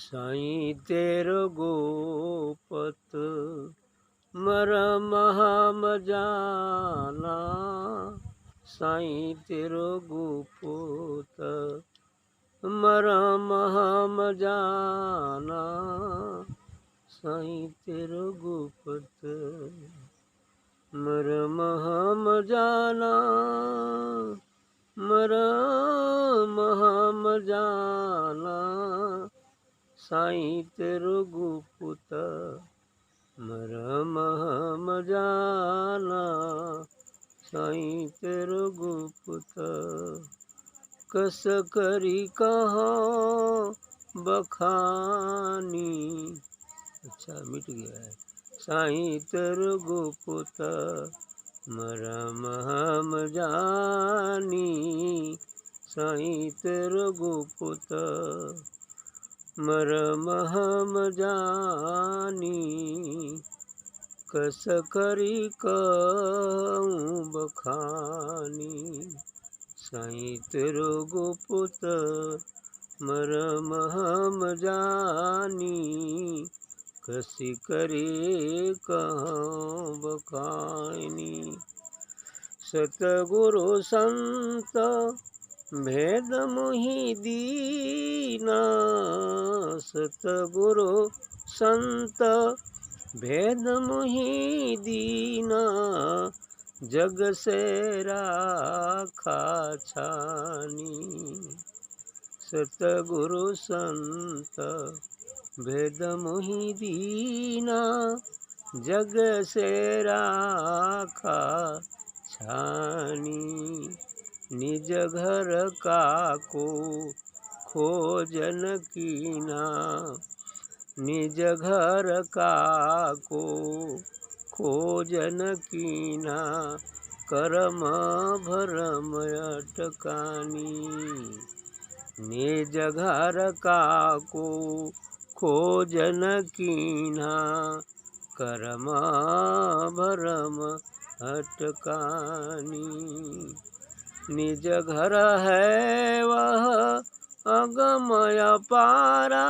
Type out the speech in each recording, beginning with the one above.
साईं तेरो गोपत मरम हम जाना। साईं तेरो गोपत मरम हम जाना। साईं तेरो गोपत मरम हम जाना। मरम हम जाना। साईं तेरो गुप्त मरम हम जाना। साईं तेरो गुप्त कस करी कहाँ बखानी। अच्छा मिट गया है। साईं तेरो गुप्त मरम हम जानी। साईं तेरो गुप्त मरम हम जानी। कस करी कहूँ बखानी। साईं तेरो गुप्त मरम हम जानी। कसी करे कहाँ बखानी। सतगुरु संत भेद मुहि दीना। सतगुरु संत भेद मुहि दीना। जग से राखा छानी। सतगुरु संत भेद मुहि दीना। जग से राखा छानी। निज घर का को खोजन कीना। निज घर का को खोजन कीना। करम भरम अटकानी। निज घर का को खोजन कीना। करम भरम अटकानी। निज घर है वह अगमय पारा।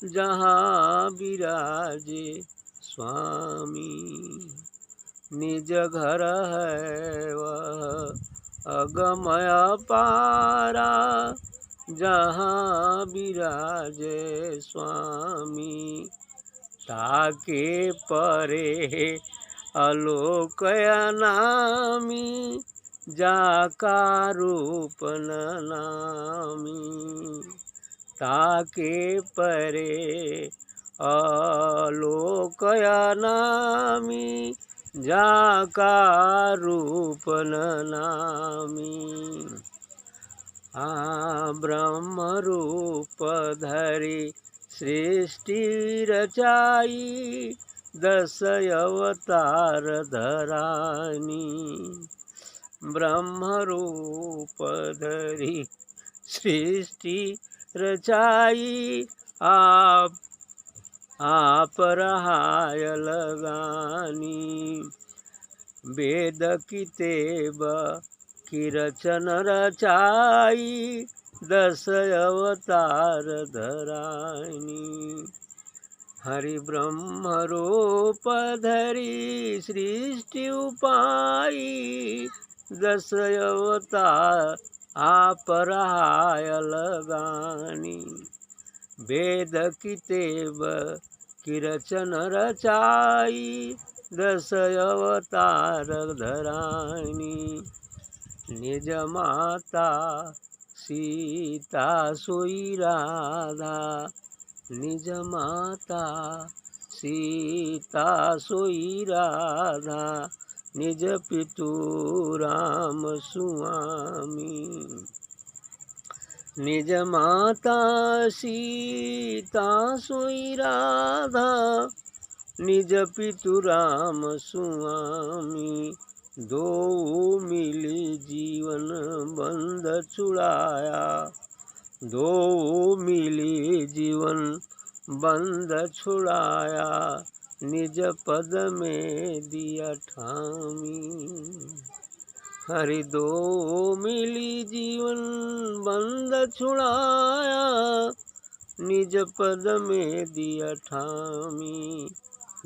जहाँ विराजे स्वामी। निज घर है वह अगमय पारा। जहाँ विराजे स्वामी। ताके परे आलोक अनामी। जाका रूप न नामी। ताके परे आलोक अनामी। जाका रूप न नामी। ब्रह्म रूप धरि सृष्टि रचाई। 10 अवतार धरानी। ब्रह्म रूप धरि सृष्टि रचाई। आप रहाय लगानी। वेद कितेब की रचन रचाई। 10 अवतार धरानी। हरि ब्रह्म रूप धरि सृष्टि उपाई। 10 अवतार आप रहाय लगानी। वेद कितेब की रचन रचाई। 10 अवतार धरानी। निज माता सीता सोई राधा। निज माता सीता सोई राधा। निज पितु राम स्वामी। निज माता सीता सोई राधा। निज पितु राम स्वामी। दो मिली जीवन बंध छुड़ाया। दो मिली जीवन बंध छुड़ाया। निज पद में दिया ठामी। हरि दो मिली जीवन बंध छुड़ाया। निज पद में दिया ठामी,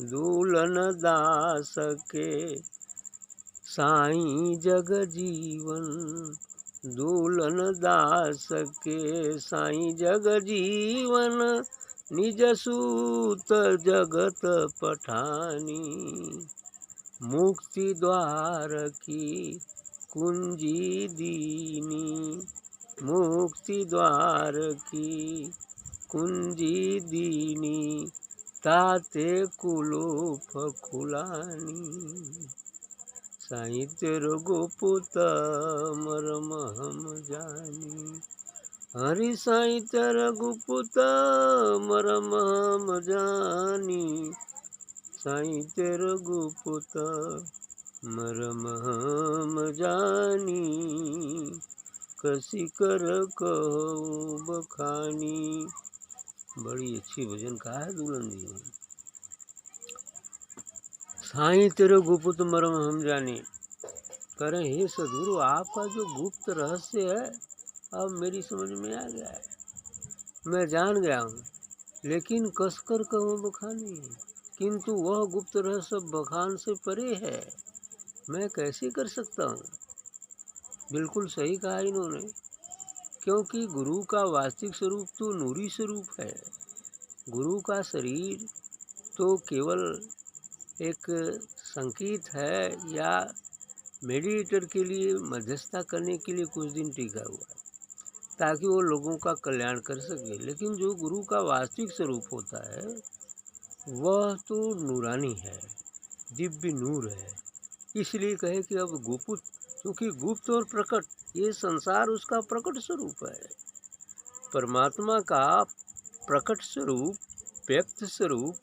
दूलन दास के साईं जग जीवन, दूलन दास के साईं जग जीवन, निज सूत जगत पठानी, मुक्ति द्वार की कुंजी दीनी, मुक्ति द्वार की कुंजी दीनी, ताते कुलूप खुलानी, साईं तेरो गुप्त मर्म हम जानी, हरि साईं तेरा गुप्त मर्म हम जानी, साईं तेरा गुप्त मर्म हम जानी, कसी कर कहूँ बखानी। बड़ी अच्छी भजन कहा है दुल्हन जी ने। साईं तेरे गुप्त मर्म हम जाने, करें हे सदगुरु आपका जो गुप्त रहस्य है अब मेरी समझ में आ गया है, मैं जान गया हूँ, लेकिन कसकर कहूँ बखानी, किंतु वह गुप्त रहस्य बखान से परे है, मैं कैसे कर सकता हूँ। बिल्कुल सही कहा इन्होंने, क्योंकि गुरु का वास्तविक स्वरूप तो नूरी स्वरूप है। गुरु का शरीर तो केवल एक संकेत है या मेडिएटर के लिए, मध्यस्थता करने के लिए कुछ दिन टिका हुआ है ताकि वो लोगों का कल्याण कर सके, लेकिन जो गुरु का वास्तविक स्वरूप होता है वह तो नूरानी है, दिव्य नूर है। इसलिए कहे कि अब गुप्त, क्योंकि गुप्त और प्रकट ये संसार उसका प्रकट स्वरूप है। परमात्मा का प्रकट स्वरूप, व्यक्त स्वरूप,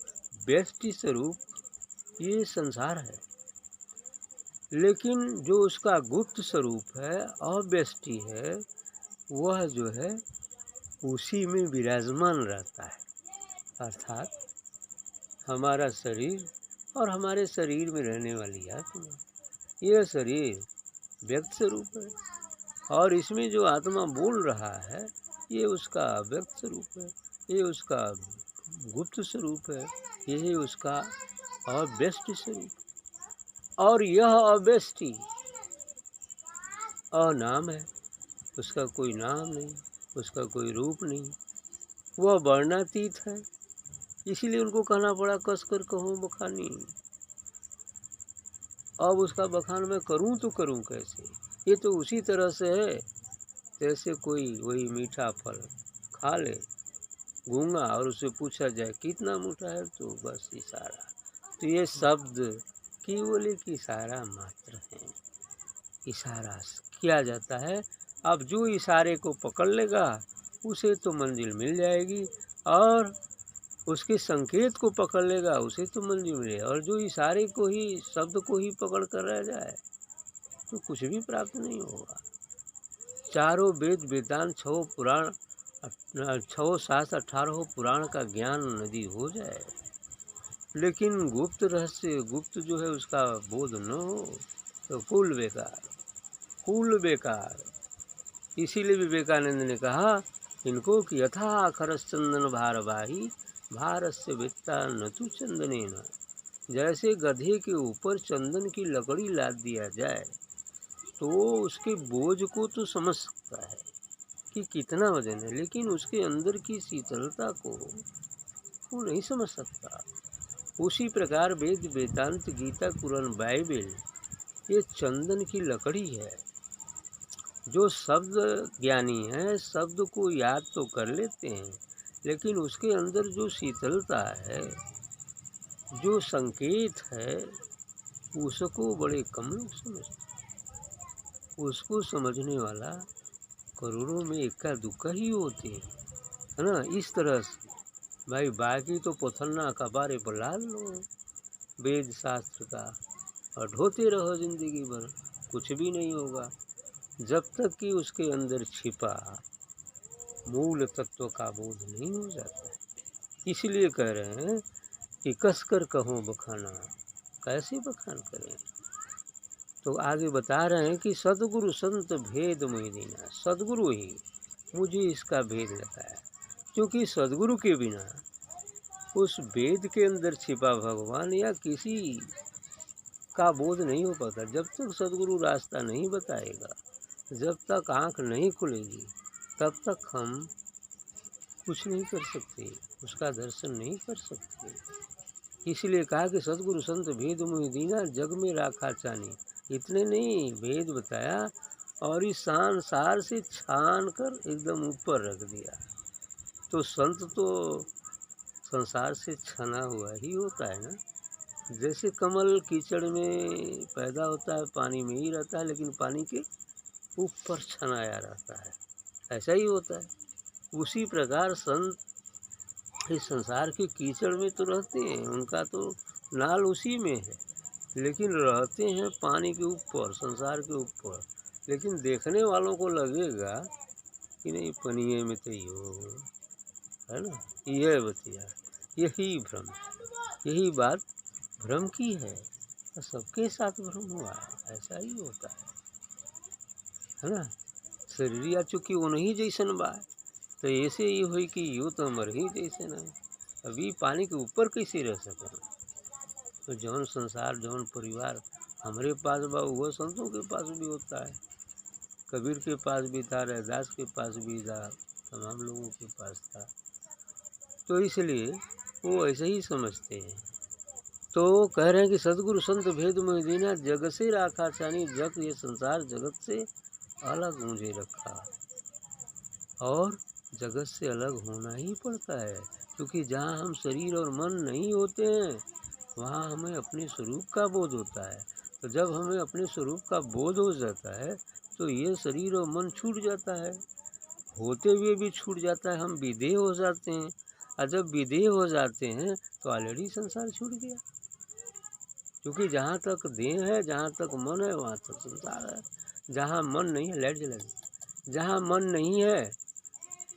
व्यष्टि स्वरूप ये संसार है, लेकिन जो उसका गुप्त स्वरूप है, अव्यष्टि है, वह जो है उसी में विराजमान रहता है। अर्थात हमारा शरीर और हमारे शरीर में रहने वाली आत्मा, यह शरीर व्यक्त स्वरूप है और इसमें जो आत्मा बोल रहा है ये उसका व्यक्त स्वरूप है, ये उसका गुप्त स्वरूप है, यही उसका अव्यष्टि स्वरूप। और यह अव्यष्टि अनाम है, उसका कोई नाम नहीं, उसका कोई रूप नहीं, वह वर्णातीत है। इसीलिए उनको कहना पड़ा कसकर कहो बखानी। अब उसका बखान मैं करूं तो करूं कैसे, ये तो उसी तरह से है जैसे कोई वही मीठा फल खा ले गूंगा और उससे पूछा जाए कितना मीठा है तो बस इशारा, तो ये शब्द केवल एक इशारा मात्र है, इशारा किया जाता है। अब जो इशारे को पकड़ लेगा उसे तो मंजिल मिल जाएगी, और उसके संकेत को पकड़ लेगा उसे तो मंजिल मिले, और जो इशारे को ही, शब्द को ही पकड़ कर रह जाए तो कुछ भी प्राप्त नहीं होगा। चारों वेद वेदांत, 6 पुराण, 6 शास्त्र, 18 पुराण का ज्ञान नदी हो जाए, लेकिन गुप्त रहस्य, गुप्त जो है उसका बोध न हो तो कुल बेकार, कुल बेकार। इसीलिए विवेकानंद ने कहा इनको कि यथा खरस चंदन भारवाही, भारस्य वित्ता न तो चंदने न, जैसे गधे के ऊपर चंदन की लकड़ी लाद दिया जाए तो उसके बोझ को तो समझ सकता है कि कितना वजन है, लेकिन उसके अंदर की शीतलता को वो नहीं समझ सकता। उसी प्रकार वेद वेदांत, गीता, कुरान, बाइबल ये चंदन की लकड़ी है। जो शब्द ज्ञानी है शब्द को याद तो कर लेते हैं, लेकिन उसके अंदर जो शीतलता है, जो संकेत है, उसको बड़े कम लोग समझते। उसको समझने वाला करोड़ों में इक्का दुक्का ही होते हैं, है ना। इस तरह से भाई बाकी तो पोथन्ना कबारे पर लाल लो वेद शास्त्र का और ढोते रहो जिंदगी भर, कुछ भी नहीं होगा जब तक कि उसके अंदर छिपा मूल तत्व का बोध नहीं हो जाता है। इसलिए कह रहे हैं कि कसकर कहो बखाना, कैसे बखान करें। तो आगे बता रहे हैं कि सदगुरु संत भेद मुझे देना, सदगुरु ही मुझे इसका भेद बताया। क्योंकि सदगुरु के बिना उस वेद के अंदर छिपा भगवान या किसी का बोध नहीं हो पाता। जब तक सदगुरु रास्ता नहीं बताएगा, जब तक आँख नहीं खुलेगी, तब तक हम कुछ नहीं कर सकते, उसका दर्शन नहीं कर सकते। इसलिए कहा कि सदगुरु संत भेद मुहि दीना, जग में राखा चानी। इतने नहीं, भेद बताया और इस संसार से छान कर एकदम ऊपर रख दिया। तो संत तो संसार से छना हुआ ही होता है ना। जैसे कमल कीचड़ में पैदा होता है, पानी में ही रहता है, लेकिन पानी के ऊपर छनाया रहता है, ऐसा ही होता है। उसी प्रकार संत इस संसार के कीचड़ में तो रहते हैं, उनका तो नाल उसी में है, लेकिन रहते हैं पानी के ऊपर, संसार के ऊपर। लेकिन देखने वालों को लगेगा कि नहीं, पनिये में तो यो है ना, यह बतिया, यही भ्रम, यही बात भ्रम की है। सबके साथ भ्रम हुआ है, ऐसा ही होता है ना। शरीरिया चूँकि वो नहीं जैसन बा, तो ऐसे ही हुई कि यो तो मर ही जैसे ना। अभी पानी के ऊपर कैसे रह सके। तो जौन संसार, जौन परिवार हमारे पास बा, वो संतों के पास भी होता है। कबीर के पास भी था, रैदास के पास भी था, तमाम लोगों के पास था। तो इसलिए वो ऐसे ही समझते हैं। तो कह रहे हैं कि सदगुरु संत भेद मुहि दीना, जग से राखा चानी। जग, ये संसार जगत से अलग मुझे रखा, और जगत से अलग होना ही पड़ता है, क्योंकि जहाँ हम शरीर और मन नहीं होते हैं, वहाँ हमें अपने स्वरूप का बोध होता है। तो जब हमें अपने स्वरूप का बोध हो जाता है, तो ये शरीर और मन छूट जाता है, होते हुए भी छूट जाता है, हम विदेह हो जाते हैं। और जब विदेह हो जाते हैं तो ऑलरेडी संसार छूट गया, क्योंकि जहाँ तक देह है, जहाँ तक मन है, वहाँ तक संसार है। जहाँ मन नहीं है, लाइट जला दी, जहाँ मन नहीं है,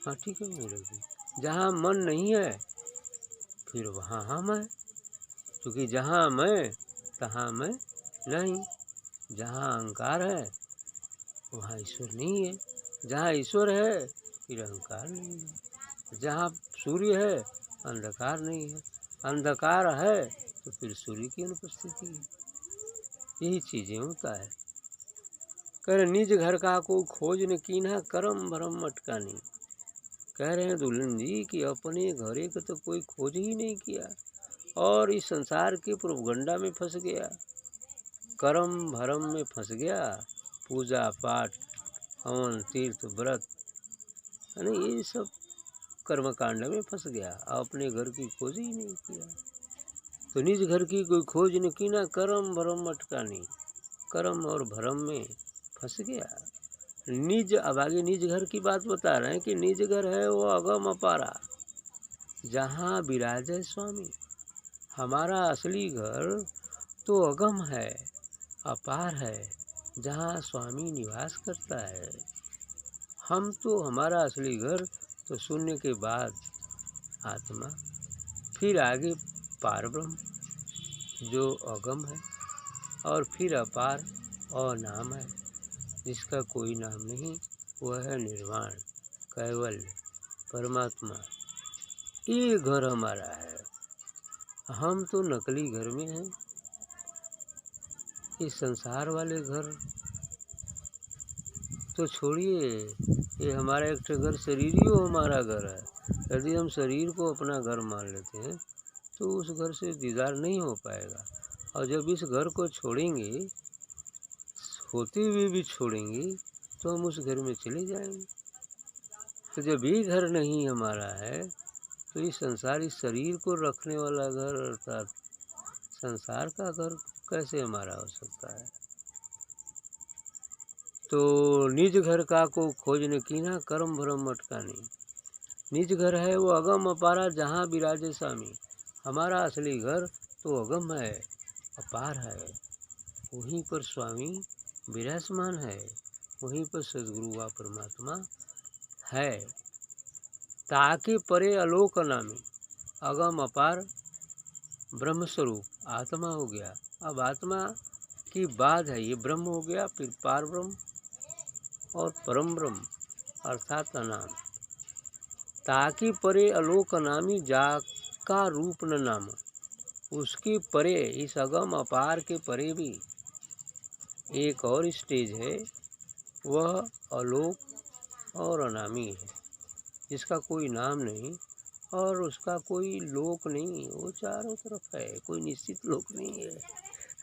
हाँ ठीक है, नहीं लगी, जहाँ मन नहीं है फिर वहाँ हम है, क्योंकि जहाँ मैं तहाँ मैं नहीं। जहाँ अहंकार है वहाँ ईश्वर नहीं है, जहाँ ईश्वर है फिर अहंकार नहीं है। जहाँ सूर्य है अंधकार नहीं है, अंधकार है तो फिर सूर्य की अनुपस्थिति है। यही चीज़ें होता है। कह रहे निज घर का को खोज न कीन्हा, करम भरम अटकानी। कह रहे हैं दुल्हन जी कि अपने घरे का तो कोई खोज ही नहीं किया, और इस संसार के प्रोपगंडा में फंस गया, कर्म भरम में फंस गया, पूजा पाठ, हवन, तीर्थ, व्रत, यानी ये सब कर्मकांड में फंस गया, अपने घर की खोज ही नहीं किया। तो निज घर की कोई खोज न कीना, कर्म भरम अटकानी। कर्म और भरम में फंस गया। निज, अब आगे निज घर की बात बता रहे हैं कि निज घर है वो अगम अपारा, जहाँ विराजे स्वामी। हमारा असली घर तो अगम है, अपार है, जहाँ स्वामी निवास करता है। हम तो, हमारा असली घर तो शून्य के बाद आत्मा, फिर आगे पार ब्रह्म जो अगम है, और फिर अपार और नाम है जिसका कोई नाम नहीं, वह है निर्वाण, कैवल्य, परमात्मा। ये घर हमारा है। हम तो नकली घर में हैं। इस संसार वाले घर तो छोड़िए, ये हमारा एक घर शरीर ही हमारा घर है। यदि हम शरीर को अपना घर मान लेते हैं तो उस घर से दीदार नहीं हो पाएगा, और जब इस घर को छोड़ेंगे, होते हुए भी छोड़ेंगे, तो हम उस घर में चले जाएंगे। तो जब ये घर नहीं हमारा है, तो इस संसार, इस शरीर को रखने वाला घर अर्थात संसार का घर कैसे हमारा हो सकता है। तो निज घर का को खोज न कीना, कर्म भरम अटकानी। निज घर है वो अगम अपारा, जहाँ विराजे स्वामी। हमारा असली घर तो अगम है, अपार है, वहीं पर स्वामी विराजमान है, वहीं पर सदगुरु व परमात्मा है। ताके परे अलोक नामी, अगम अपार ब्रह्म स्वरूप आत्मा हो गया। अब आत्मा की बात है, ये ब्रह्म हो गया, फिर पार ब्रह्म और परम ब्रह्म अर्थात अनाम। ताकि परे अलोक नामी जाका रूप न नाम। उसके परे, इस अगम अपार के परे भी एक और स्टेज है, वह अलोक और अनामी है, जिसका कोई नाम नहीं और उसका कोई लोक नहीं, वो चारों तरफ है, कोई निश्चित लोक नहीं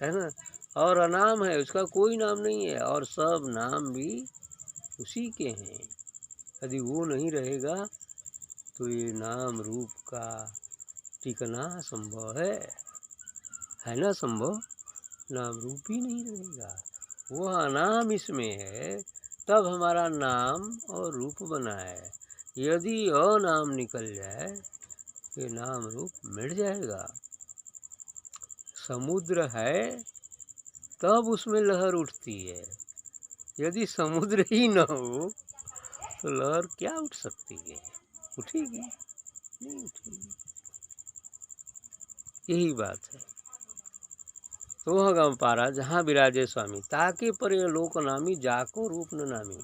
है ना। और अनाम है, उसका कोई नाम नहीं है और सब नाम भी उसी के हैं। यदि वो नहीं रहेगा तो ये नाम रूप का टिकना संभव है ना संभव। नाम रूप ही नहीं रहेगा, वह अनाम इसमें है, तब हमारा नाम और रूप बना है। यदि अनाम निकल जाए ये नाम रूप मिट जाएगा। समुद्र है तब उसमें लहर उठती है, यदि समुद्र ही न हो तो लहर क्या उठ सकती है, उठेगी नहीं उठेगी। यही बात है। तो वह गम पारा जहाँ विराजे स्वामी, ताके परे लोक नामी जाको रूप न नामी।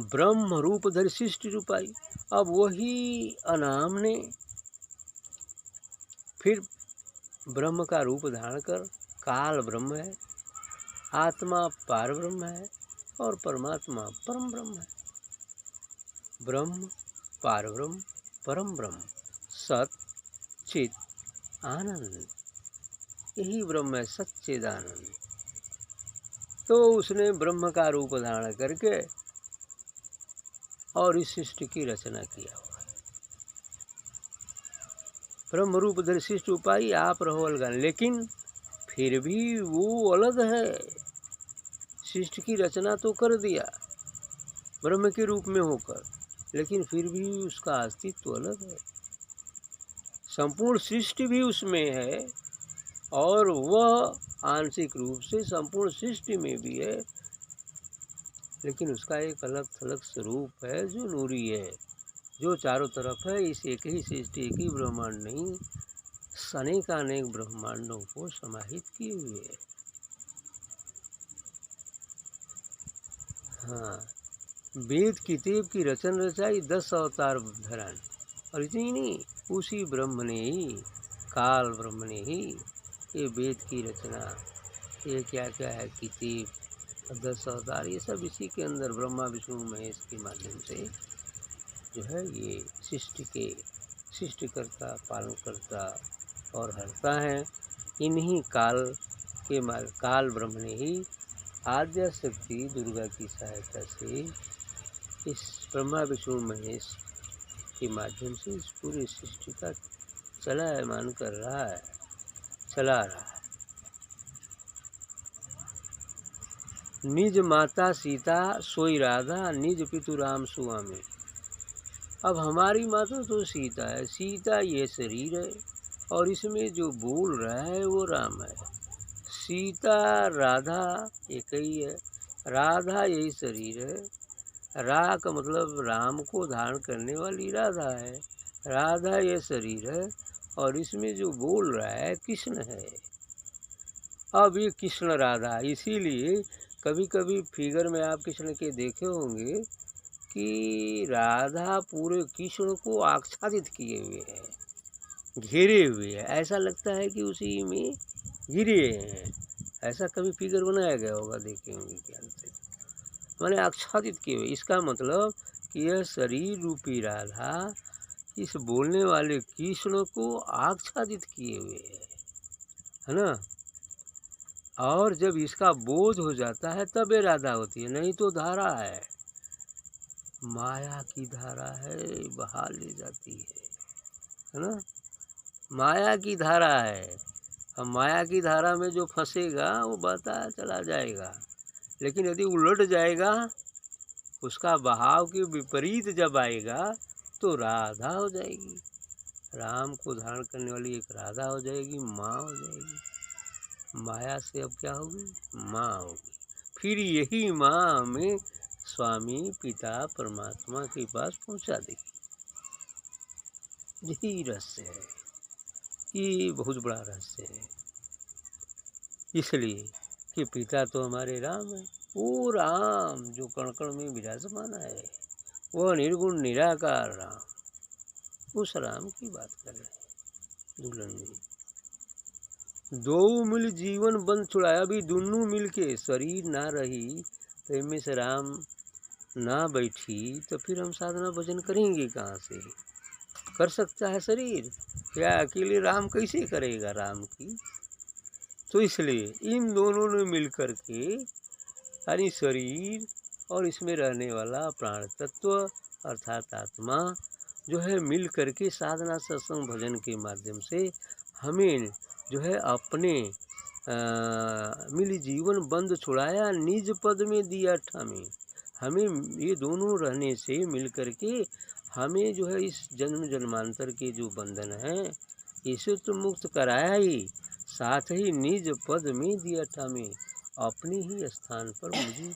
ब्रह्म रूप धर सृष्टि रूपाई। अब वही अनाम ने फिर ब्रह्म का रूप धारण कर, काल ब्रह्म है, आत्मा पार ब्रह्म है और परमात्मा परम ब्रह्म है। ब्रह्म पार ब्रह्म परम ब्रह्म सत चित आनंद, यही ब्रह्म है, सच्चिदानंद। तो उसने ब्रह्म का रूप धारण करके और इस सृष्टि की रचना किया हुआ है। ब्रह्म रूप धर सृष्टि उपाई आप रहो अलग, लेकिन फिर भी वो अलग है। सृष्टि की रचना तो कर दिया ब्रह्म के रूप में होकर, लेकिन फिर भी उसका अस्तित्व अलग है। संपूर्ण सृष्टि भी उसमें है और वह आंशिक रूप से संपूर्ण सृष्टि में भी है, लेकिन उसका एक अलग थलग स्वरूप है जो नूरी है, जो चारों तरफ है। इस एक ही सृष्टि, एक ही ब्रह्मांड नहीं, अनेक ब्रह्मांडों को समाहित किए हुए है। हाँ, वेद किताब की रचन रचाई 10 अवतार धरान, और इतनी नहीं, उसी ब्रह्म ने ही, काल ब्रह्म ने ही ये वेद की रचना, ये क्या क्या है किताब 10 अवतार, ये सब इसी के अंदर ब्रह्मा विष्णु महेश के माध्यम से जो है ये सृष्टिकर्ता, पालनकर्ता और हरता है। इन्हीं काल ब्रह्म ने ही आद्या शक्ति दुर्गा की सहायता से इस ब्रह्मा विष्णु महेश के माध्यम से इस पूरी सृष्टि का चलायमान कर रहा है, चला रहा है। निज माता सीता सोई राधा, निज पितु राम सुआमी। अब हमारी माता तो सीता है, सीता ये शरीर है और इसमें जो बोल रहा है वो राम है। सीता राधा एक ही है, राधा यही शरीर है, रा का मतलब राम को धारण करने वाली राधा है, राधा ये शरीर है और इसमें जो बोल रहा है कृष्ण है। अब ये कृष्ण राधा, इसीलिए कभी कभी फिगर में आप कृष्ण के देखे होंगे कि राधा पूरे कृष्ण को आच्छादित किए हुए है, घेरे हुए है, ऐसा लगता है कि उसी में घिरे हैं। ऐसा कभी फिगर बनाया गया होगा, देखे होंगे ख्याल से, मैंने आच्छादित किए हुए। इसका मतलब कि यह शरीर रूपी राधा इस बोलने वाले कृष्ण को आच्छादित किए हुए है ना। और जब इसका बोध हो जाता है तब ये राधा होती है, नहीं तो धारा है, माया की धारा है, बहा ले जाती है ना। माया की धारा है, अब माया की धारा में जो फंसेगा वो बहता चला जाएगा, लेकिन यदि उलट जाएगा, उसका बहाव के विपरीत जब आएगा तो राधा हो जाएगी, राम को धारण करने वाली एक राधा हो जाएगी, माँ हो जाएगी। माया से अब क्या होगी, माँ होगी। फिर यही माँ हमें स्वामी पिता परमात्मा के पास पहुंचा देगी। यही रहस्य है, ये बहुत बड़ा रहस्य है। इसलिए कि पिता तो हमारे राम है, वो राम जो कण कण में विराजमान है, वह निर्गुण निराकार राम, उस राम की बात कर रहे हैं दुल्हन जी। दो मिल जीवन बंद छुड़ाया, भी दोनों मिल के शरीर ना रही तो इनमें से राम ना बैठी तो फिर हम साधना भजन करेंगे कहाँ से? कर सकता है शरीर, या अकेले राम कैसे करेगा राम की? तो इसलिए इन दोनों ने मिलकर के यानी शरीर और इसमें रहने वाला प्राण तत्व अर्थात आत्मा जो है मिल करके साधना सत्संग भजन के माध्यम से हमें जो है अपने मिल जीवन बंद छुड़ाया, निज पद में दिया ठामे। हमें ये दोनों रहने से मिल करके हमें जो है इस जन्म जन्मांतर के जो बंधन है इसे तो मुक्त कराया ही, साथ ही निज पद में दिया ठामे, अपने ही स्थान पर मुझे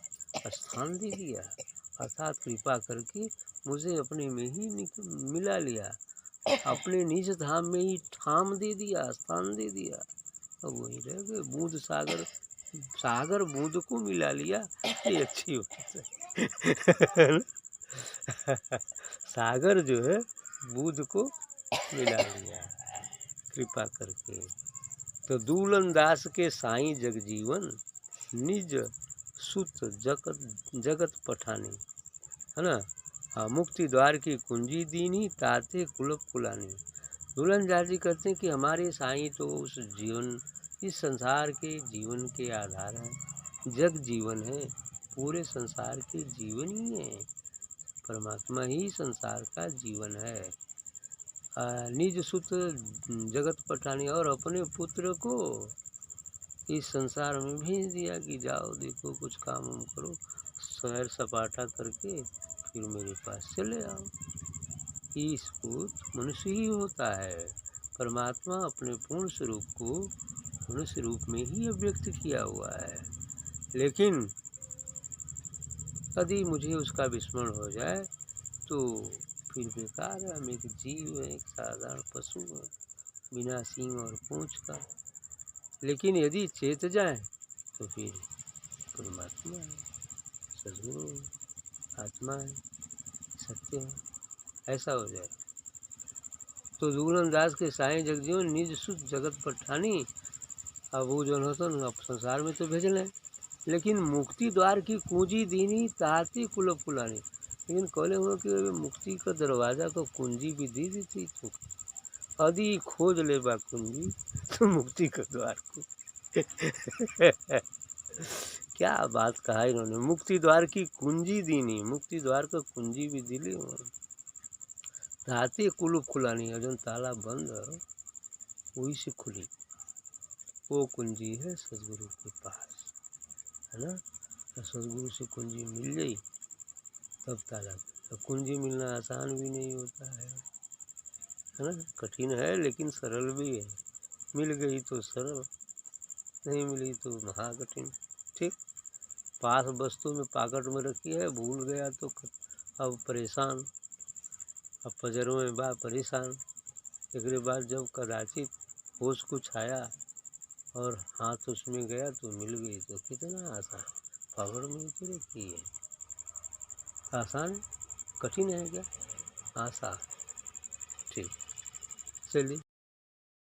स्थान दे दिया, अर्थात कृपा करके मुझे अपने में ही मिला लिया, अपने निज धाम में ही ठाम दे दिया, स्थान दे दिया। अब वही रह गए बूंद सागर, सागर बूंद को मिला लिया, ये अच्छी बात है। सागर जो है बूंद को मिला लिया कृपा करके। तो दूलन दास के साईं जगजीवन, निज सुत जगत पठानी, है ना। हाँ, मुक्ति द्वार की कुंजी दीनी, ताते कुलप कुलानी। दूलन दास जी कहते हैं कि हमारे साईं तो उस जीवन, इस संसार के जीवन के आधार हैं, जग जीवन है, पूरे संसार के जीवन ही है, परमात्मा ही संसार का जीवन है। निज सुत जगत पठानी, और अपने पुत्र को इस संसार में भेज दिया कि जाओ देखो कुछ काम उम करो, सैर सपाटा करके फिर मेरे पास चले आओ। इस पुत्र मनुष्य ही होता है, परमात्मा अपने पूर्ण स्वरूप को मनुष्य रूप में ही अभिव्यक्त किया हुआ है। लेकिन यदि मुझे उसका विस्मरण हो जाए तो फिर बेकार है, हम एक जीव है, एक साधारण पशु है, बिना सींग और पूंछ का। लेकिन यदि चेत जाए तो फिर परमात्मा है, सद्गुरु आत्मा है, सत्य है, ऐसा हो जाए। तो दूलन दास के साईं जगजीवन, निज सुत जगत पठानी। अब वो जो होता है संसार में तो भेज लें, लेकिन मुक्ति द्वार की कुंजी दीनी, ताती कुलप कुलानी। लेकिन कहले हुआ कि मुक्ति का दरवाजा को कुंजी भी दी थी, तो यदि खोज ले बा कुंजी तो मुक्ति का द्वार को। क्या बात कहा इन्होंने, मुक्ति द्वार की कुंजी दीनी, मुक्ति द्वार का कुंजी भी दिली, ताते कुलप खुलानी, और जो ताला बंद वही से खुली, वो कुंजी है सदगुरु के पास, है ना। तो सदगुरु से कुंजी मिल गई तब ताला, तो कुंजी मिलना आसान भी नहीं होता है ना, कठिन है लेकिन सरल भी है। मिल गई तो सरल, नहीं मिली तो महाकठिन। ठीक, पास वस्तु में पॉकेट में रखी है, भूल गया तो अब परेशान, अब पजरों में बा परेशान। एक बाद जब कदाचित होश कुछ आया और हाथ उसमें गया तो मिल गई, तो कितना आसान, पकड़ में तो रखी है, आसान कठिन है क्या, आसान। ठीक, चलिए।